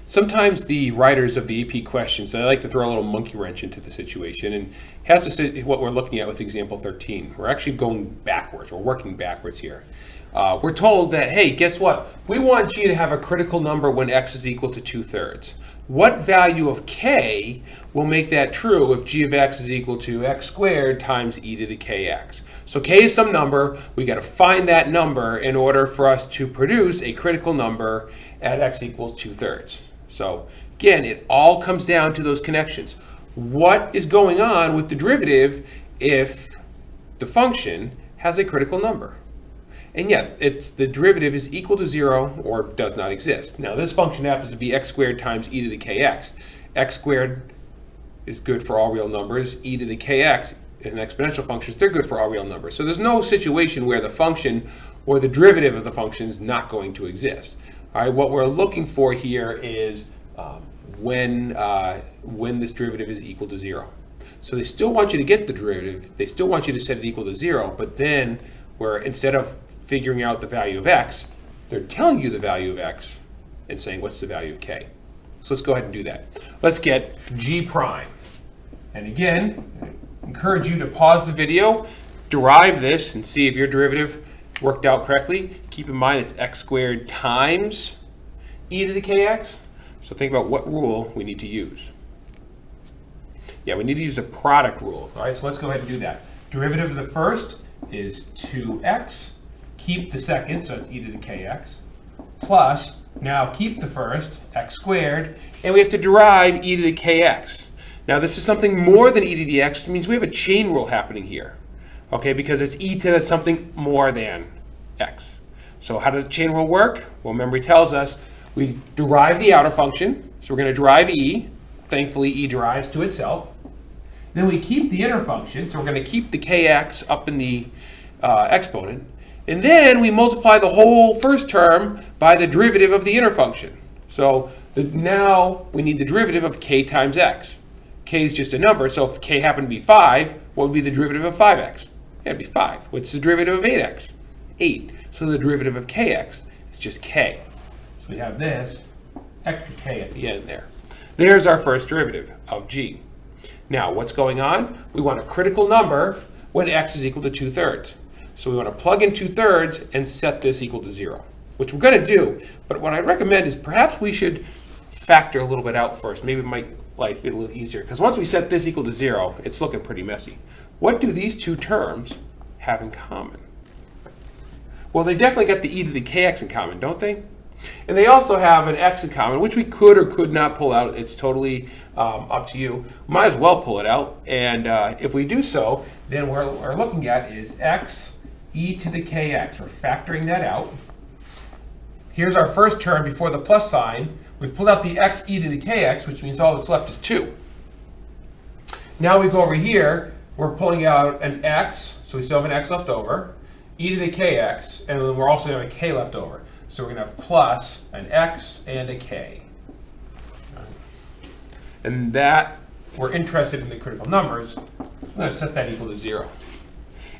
Sometimes the writers of the AP questions, they like to throw a little monkey wrench into the situation, and has to say what we're looking at with example 13. We're actually going backwards. We're working backwards here. We're told that, hey, guess what? We want g to have a critical number when x is equal to 2/3. What value of k will make that true if g of x is equal to x squared times e to the kx? So k is some number. We got to find that number in order for us to produce a critical number at x equals 2/3. So again, it all comes down to those connections. What is going on with the derivative if the function has a critical number? And yet, the derivative is equal to 0 or does not exist. Now, this function happens to be x squared times e to the kx. X squared is good for all real numbers. E to the kx in exponential functions, they're good for all real numbers. So there's no situation where the function or the derivative of the function is not going to exist. All right, what we're looking for here is when this derivative is equal to 0. So they still want you to get the derivative. They still want you to set it equal to 0, but then where instead of figuring out the value of x, they're telling you the value of x and saying what's the value of k. So let's go ahead and do that. Let's get g prime. And again, I encourage you to pause the video, derive this, and see if your derivative worked out correctly. Keep in mind it's x squared times e to the kx. So think about what rule we need to use. Yeah, we need to use the product rule. All right, so let's go ahead and do that. Derivative of the first is 2x. Keep the second, so it's e to the kx, plus, now keep the first, x squared, and we have to derive e to the kx. Now this is something more than e to the x. It means we have a chain rule happening here, okay, because it's e to something more than x. So how does the chain rule work? Well, memory tells us we derive the outer function, so we're going to derive e. Thankfully, e derives to itself. Then we keep the inner function, so we're going to keep the kx up in the exponent. And then we multiply the whole first term by the derivative of the inner function. So now we need the derivative of k times x. K is just a number, so if k happened to be 5, what would be the derivative of 5x? It'd be 5. What's the derivative of 8x? 8. So the derivative of kx is just k. So we have this extra k at the end there. There's our first derivative of g. Now, what's going on? We want a critical number when x is equal to 2/3. So we want to plug in 2/3 and set this equal to 0, which we're going to do. But what I recommend is perhaps we should factor a little bit out first. Maybe it might make life a little easier. Because once we set this equal to 0, it's looking pretty messy. What do these two terms have in common? Well, they definitely got the e to the kx in common, don't they? And they also have an x in common, which we could or could not pull out. It's totally up to you. Might as well pull it out. And if we do so, then what we're looking at is x e to the kx. We're factoring that out. Here's our first term before the plus sign. We've pulled out the x e to the kx, which means all that's left is 2. Now we go over here. We're pulling out an x, so we still have an x left over, e to the kx, and then we're also going to have a k left over. So we're going to have plus an x and a k. And that, we're interested in the critical numbers. I'm going to set that equal to 0.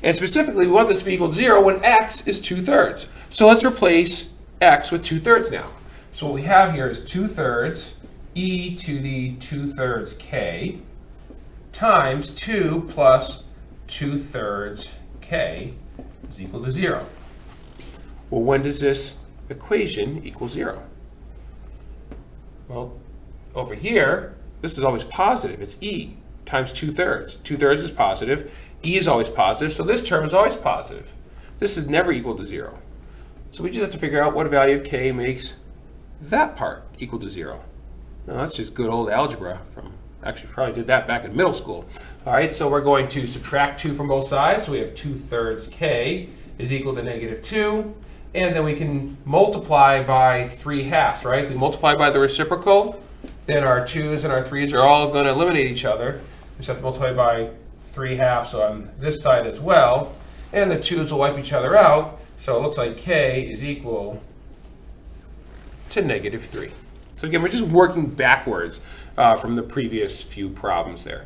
And specifically, we want this to be equal to 0 when x is 2/3. So let's replace x with 2/3 now. So what we have here is 2/3 e to the 2/3 k times 2 plus 2/3 k is equal to 0. Well, when does this equation equal 0? Well, over here, this is always positive. It's e times 2/3. 2/3 is positive. E is always positive, so this term is always positive. This is never equal to 0. So we just have to figure out what value of k makes that part equal to 0. Now that's just good old algebra from, actually probably did that back in middle school. All right, so we're going to subtract 2 from both sides. So we have 2/3 k is equal to -2. And then we can multiply by 3/2, right? If we multiply by the reciprocal, then our 2's and our 3's are all going to eliminate each other. We just have to multiply by 3/2 on this side as well. And the 2's will wipe each other out. So it looks like k is equal to -3. So again, we're just working backwards from the previous few problems there.